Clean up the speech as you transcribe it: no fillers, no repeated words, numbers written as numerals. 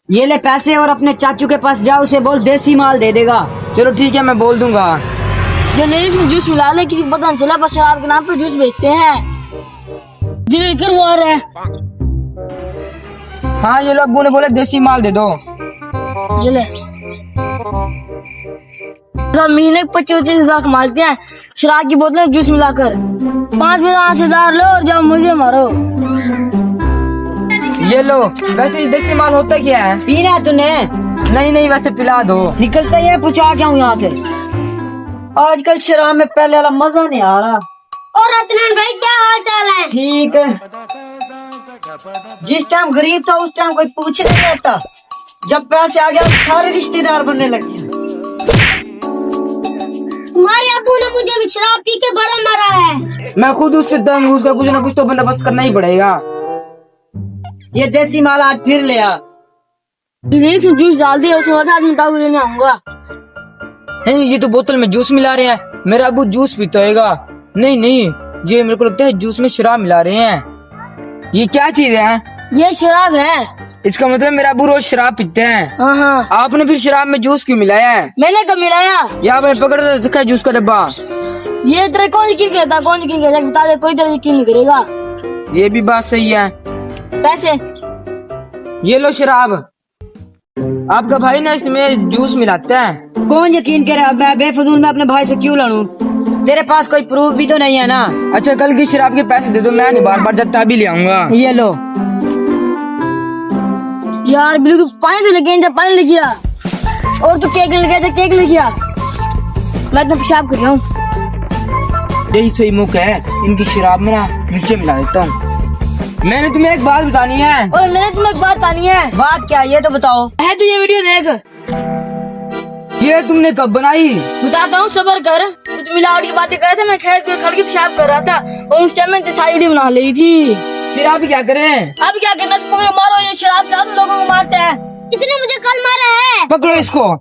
ये ले पैसे और अपने चाचू के पास जाओ, उसे बोल देसी माल दे देगा। चलो ठीक है, मैं बोल दूंगा। जलेस में जूस मिला ले, किसी को पता नहीं चला, बस शराब के नाम पर जूस बेचते हैं। जलेस कर वो आ रहा है। हाँ ये लो, अब्बू ने बोला देसी माल दे दो। ये ले तो महीने 25-25 लाख मारते हैं शराब की बोतलें जूस मिलाकर। 5 में 8,000 लो और जाओ मुझे मारो। ये लो, वैसे ये देसी माल होता क्या है? पीना है तूने? नहीं नहीं, वैसे पिला दो। निकलता ही है, पूछा क्या हूँ यहाँ से। आजकल शराब में पहले वाला मजा नहीं आ रहा। और रचनन भाई क्या हाल चाल है? ठीक है। जिस टाइम गरीब था उस टाइम कोई पूछ नहीं रहता, जब पैसे आ गया सारे रिश्तेदार बनने लगे। तुम्हारे अब्बू ने मुझे भी शराब पी के बड़ा मारा है। मैं खुद उससे तंग, उसका कुछ ना कुछ तो बंदोबस्त करना ही पड़ेगा। ये देसी माल आज फिर ले आ। जलेस में जूस डाल दिया, उसके बाद मैं दारू लेने आऊंगा। नहीं, ये तो बोतल में जूस मिला रहे हैं। मेरा अब्बू जूस पीता होगा। नहीं नहीं, ये मेरे को लगता है जूस में शराब मिला रहे हैं। ये क्या चीज है? ये शराब है। इसका मतलब मेरा अब्बू रोज शराब पीते हैं। हाँ, आपने फिर शराब में जूस क्यों मिलाया है? मैंने कब मिलाया? यहाँ पर पकड़ रखा है जूस का डब्बा। ये तेरे कौन यकीन करता, कौन यकीन करता, बता दे, कोई तेरा यकीन नहीं करेगा। ये भी बात सही है। पैसे ये लो शराब। आपका भाई ना इसमें जूस मिलाता है। कौन यकीन करे? अब मैं बेफजूल में अपने भाई से क्यों लड़ूं? तेरे पास कोई प्रूफ भी तो नहीं है ना। अच्छा, कल की शराब के पैसे दे दो, मैं नहीं बार बार जत्ता भी ले आऊंगा। ये लो। यार बिल्कुल पानी से लेके जब पानी लेके आ, और तू केक लेके जा, केक लेके आ। मैं तो पेशाब कर रहा हूँ। यही सही मौका है, इनकी शराब में ना नीचे मिला देता हूँ। मैंने तुम्हें एक बात बतानी है। और मैंने तुम्हें एक बात बतानी है। बात क्या है ये तो बताओ। है तू ये वीडियो देख। ये तुमने कब बनाई? बताता हूँ, सबर कर। तू मिलावट की बातें कर रहा था, मैं खेत में खड़ के पेशाब कर रहा था, और उस टाइम मैंने सारी वीडियो बना ली थी। फिर आप क्या करें? अब क्या करना, इसको पकड़ो, मारो। ये शराब के आदमी लोगों को मारते हैं। किसने मुझे कल मारा है? पकड़ो इसको।